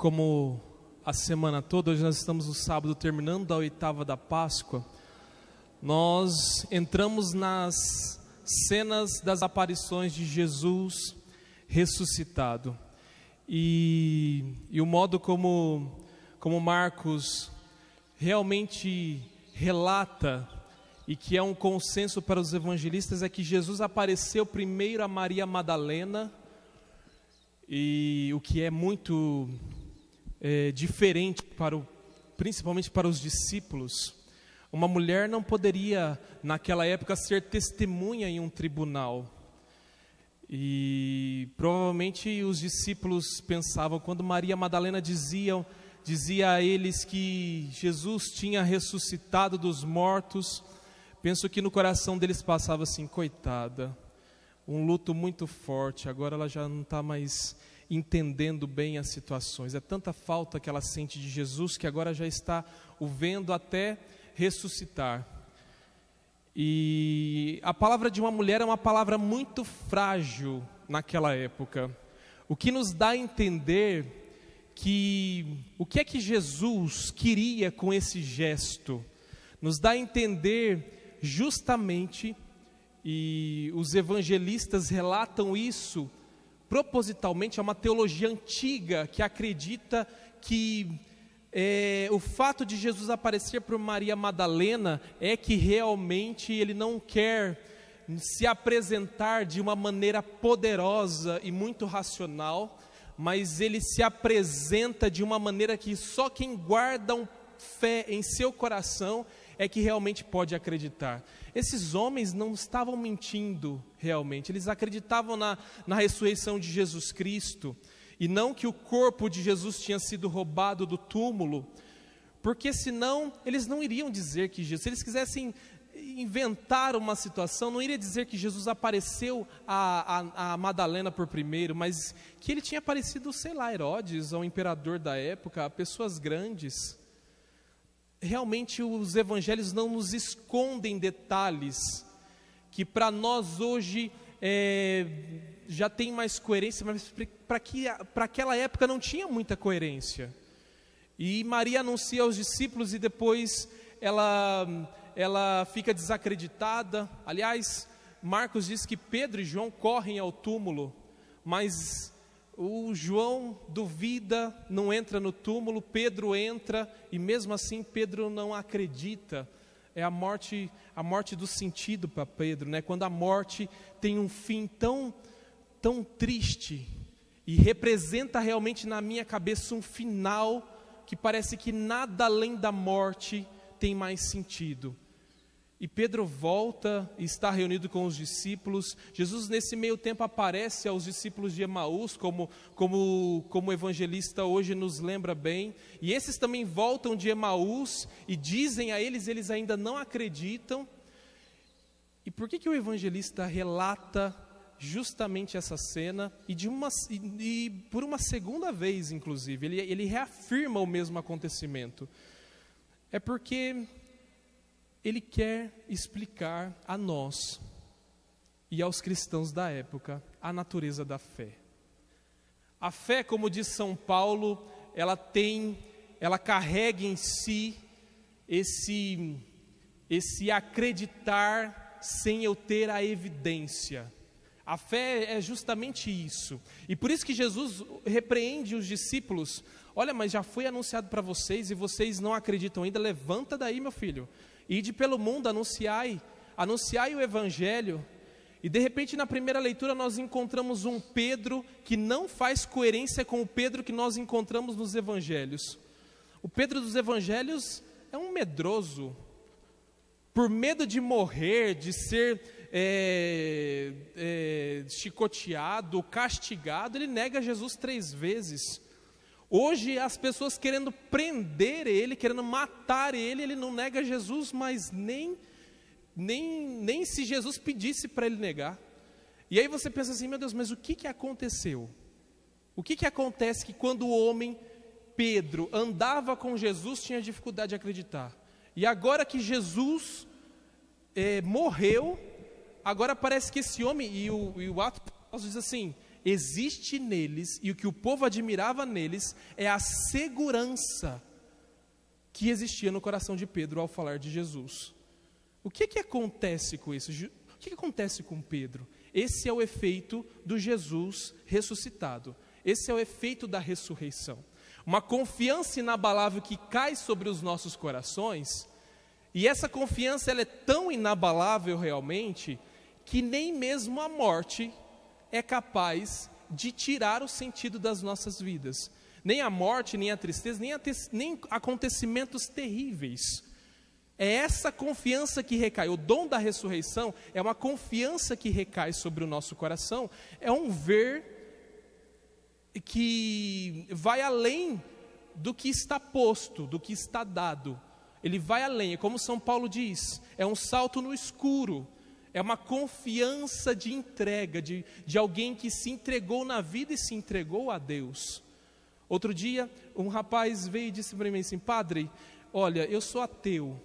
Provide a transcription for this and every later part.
como a semana toda, hoje nós estamos no sábado terminando a oitava da Páscoa, nós entramos nas cenas das aparições de Jesus ressuscitado. E o modo como Marcos realmente relata, e que é um consenso para os evangelistas, é que Jesus apareceu primeiro a Maria Madalena, e o que é muito diferente, principalmente para os discípulos. Uma mulher não poderia, naquela época, ser testemunha em um tribunal. E provavelmente os discípulos pensavam, quando Maria Madalena dizia a eles que Jesus tinha ressuscitado dos mortos, penso que no coração deles passava assim: coitada, um luto muito forte, agora ela já não está mais entendendo bem as situações. É tanta falta que ela sente de Jesus, que agora já está o vendo até ressuscitar. E a palavra de uma mulher é uma palavra muito frágil naquela época, o que nos dá a entender que o que é que Jesus queria com esse gesto, nos dá a entender justamente, e os evangelistas relatam isso propositalmente, é uma teologia antiga que acredita que o fato de Jesus aparecer por Maria Madalena é que realmente ele não quer se apresentar de uma maneira poderosa e muito racional, mas ele se apresenta de uma maneira que só quem guarda fé em seu coração é que realmente pode acreditar. Esses homens não estavam mentindo realmente, eles acreditavam na ressurreição de Jesus Cristo, e não que o corpo de Jesus tinha sido roubado do túmulo, porque senão eles não iriam dizer que Jesus, se eles quisessem inventar uma situação, não iria dizer que Jesus apareceu a Madalena por primeiro, mas que ele tinha aparecido, sei lá, Herodes, ao imperador da época, a pessoas grandes. Realmente os evangelhos não nos escondem detalhes que para nós hoje já tem mais coerência, mas para aquela época não tinha muita coerência. E Maria anuncia aos discípulos e depois ela fica desacreditada. Aliás, Marcos diz que Pedro e João correm ao túmulo, mas o João duvida, não entra no túmulo, Pedro entra, e mesmo assim Pedro não acredita. É a morte do sentido para Pedro, né? Quando a morte tem um fim tão triste, e representa realmente na minha cabeça um final que parece que nada além da morte tem mais sentido. E Pedro volta e está reunido com os discípulos. Jesus nesse meio tempo aparece aos discípulos de Emaús, como o evangelista hoje nos lembra bem. E esses também voltam de Emaús e dizem a eles ainda não acreditam. E por que o evangelista relata justamente essa cena? E por uma segunda vez, inclusive, ele reafirma o mesmo acontecimento. É porque ele quer explicar a nós e aos cristãos da época a natureza da fé. A fé, como diz São Paulo, ela carrega em si esse acreditar sem eu ter a evidência. A fé é justamente isso. E por isso que Jesus repreende os discípulos. Olha, mas já foi anunciado para vocês e vocês não acreditam ainda. Levanta daí, meu filho. Ide pelo mundo, anunciai o evangelho. E de repente na primeira leitura nós encontramos um Pedro que não faz coerência com o Pedro que nós encontramos nos evangelhos. O Pedro dos evangelhos é um medroso. Por medo de morrer, de ser chicoteado, castigado, ele nega Jesus 3 vezes. Hoje as pessoas querendo prender ele, querendo matar ele, ele não nega Jesus, mas nem se Jesus pedisse para ele negar. E aí você pensa assim: meu Deus, mas o que aconteceu? O que acontece que quando o homem Pedro andava com Jesus tinha dificuldade de acreditar? E agora que Jesus morreu, agora parece que esse homem, e o ato diz assim: existe neles, e o que o povo admirava neles, é a segurança que existia no coração de Pedro ao falar de Jesus. O que acontece com isso? O que acontece com Pedro? Esse é o efeito do Jesus ressuscitado. Esse é o efeito da ressurreição. Uma confiança inabalável que cai sobre os nossos corações, e essa confiança ela é tão inabalável realmente, que nem mesmo a morte é capaz de tirar o sentido das nossas vidas. Nem a morte, nem a tristeza, nem acontecimentos terríveis. É essa confiança que recai. O dom da ressurreição é uma confiança que recai sobre o nosso coração. É um ver que vai além do que está posto, do que está dado. Ele vai além, é como São Paulo diz, é um salto no escuro. É uma confiança de entrega, de alguém que se entregou na vida e se entregou a Deus. Outro dia, um rapaz veio e disse para mim assim: padre, olha, eu sou ateu,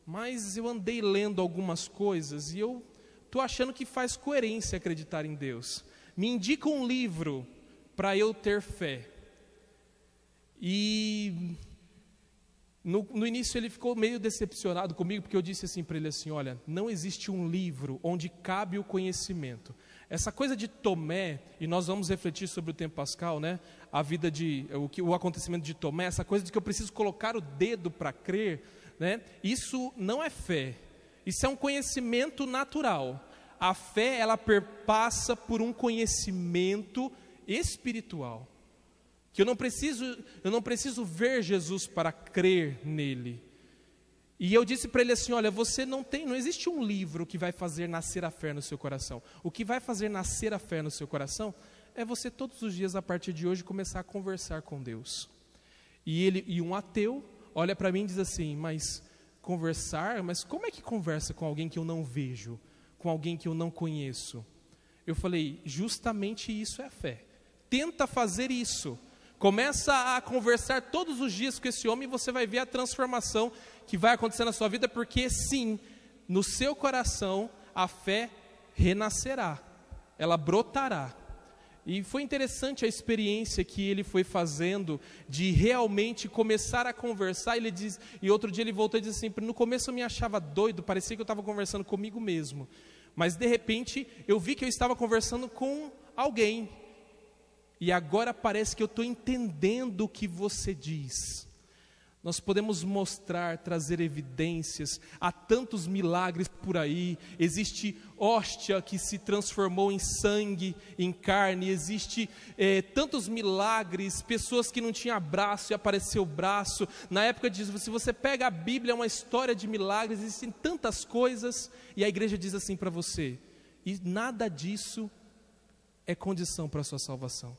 mas eu andei lendo algumas coisas e eu estou achando que faz coerência acreditar em Deus. Me indica um livro para eu ter fé. E no início ele ficou meio decepcionado comigo, porque eu disse assim para ele assim: olha, não existe um livro onde cabe o conhecimento. Essa coisa de Tomé, e nós vamos refletir sobre o tempo pascal, né? A vida o acontecimento de Tomé, essa coisa de que eu preciso colocar o dedo para crer, né? Isso não é fé, isso é um conhecimento natural. A fé, ela perpassa por um conhecimento espiritual, que eu não preciso ver Jesus para crer nele. E eu disse para ele assim: olha, não existe um livro que vai fazer nascer a fé no seu coração. O que vai fazer nascer a fé no seu coração é você todos os dias, a partir de hoje, começar a conversar com Deus. E um ateu olha para mim e diz assim: mas como é que conversa com alguém que eu não vejo, com alguém que eu não conheço? Eu falei: justamente isso é a fé. Tenta fazer isso. Começa a conversar todos os dias com esse homem e você vai ver a transformação que vai acontecer na sua vida, porque sim, no seu coração a fé renascerá, ela brotará. E foi interessante a experiência que ele foi fazendo de realmente começar a conversar. Ele diz, e outro dia ele voltou e disse assim: no começo eu me achava doido, parecia que eu estava conversando comigo mesmo, mas de repente eu vi que eu estava conversando com alguém. E agora parece que eu estou entendendo o que você diz. Nós podemos mostrar, trazer evidências. Há tantos milagres por aí. Existe hóstia que se transformou em sangue, em carne. Existe tantos milagres. Pessoas que não tinham braço e apareceu o braço. Na época de Jesus, se você pega a Bíblia, é uma história de milagres. Existem tantas coisas. E a igreja diz assim para você: e nada disso é condição para a sua salvação.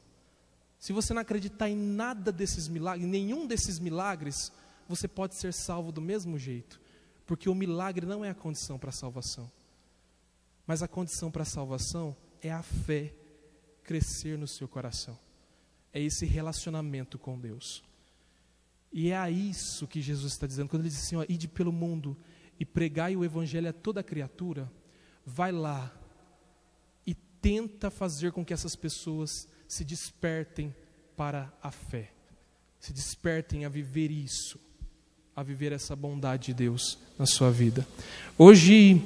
Se você não acreditar em nada desses milagres, em nenhum desses milagres, você pode ser salvo do mesmo jeito, porque o milagre não é a condição para a salvação, mas a condição para a salvação é a fé crescer no seu coração, é esse relacionamento com Deus. E é a isso que Jesus está dizendo, quando ele diz assim: ó, ide pelo mundo e pregai o evangelho a toda criatura. Vai lá e tenta fazer com que essas pessoas se despertem para a fé, se despertem a viver isso, a viver essa bondade de Deus na sua vida. Hoje,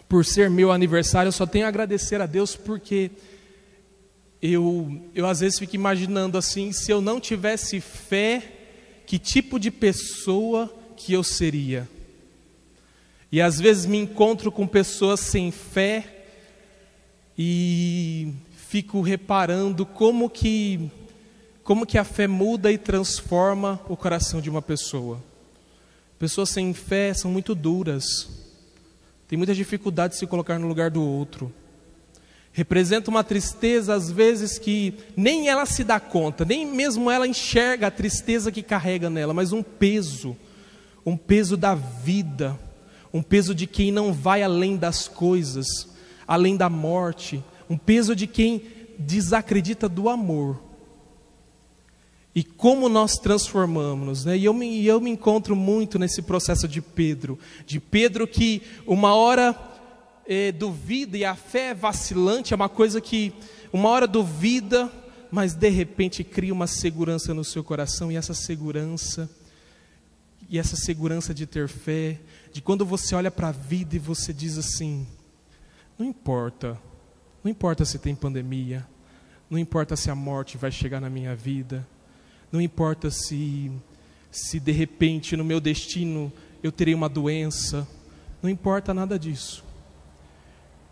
por ser meu aniversário, eu só tenho a agradecer a Deus, porque eu às vezes fico imaginando assim: se eu não tivesse fé, que tipo de pessoa que eu seria? E às vezes me encontro com pessoas sem fé e fico reparando como que a fé muda e transforma o coração de uma pessoa. Pessoas sem fé são muito duras, têm muita dificuldade de se colocar no lugar do outro. Representa uma tristeza às vezes que nem ela se dá conta, nem mesmo ela enxerga a tristeza que carrega nela, mas um peso da vida, um peso de quem não vai além das coisas, além da morte, um peso de quem desacredita do amor. E como nós transformamos, né? E eu me encontro muito nesse processo de Pedro que uma hora duvida, e a fé é vacilante, é uma coisa que uma hora duvida, mas de repente cria uma segurança no seu coração, e essa segurança de ter fé, de quando você olha para a vida e você diz assim: não importa se tem pandemia, não importa se a morte vai chegar na minha vida, não importa se de repente no meu destino eu terei uma doença, não importa nada disso,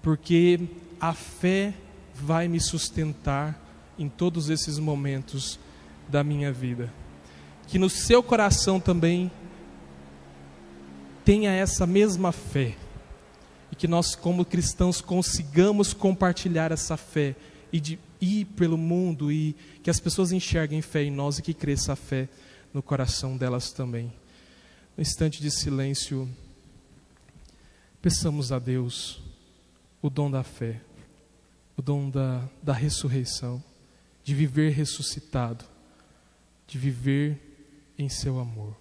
porque a fé vai me sustentar em todos esses momentos da minha vida. Que no seu coração também tenha essa mesma fé, e que nós como cristãos consigamos compartilhar essa fé e de ir pelo mundo, e que as pessoas enxerguem fé em nós e que cresça a fé no coração delas também. No instante de silêncio, peçamos a Deus o dom da fé, o dom da ressurreição, de viver ressuscitado, de viver em seu amor.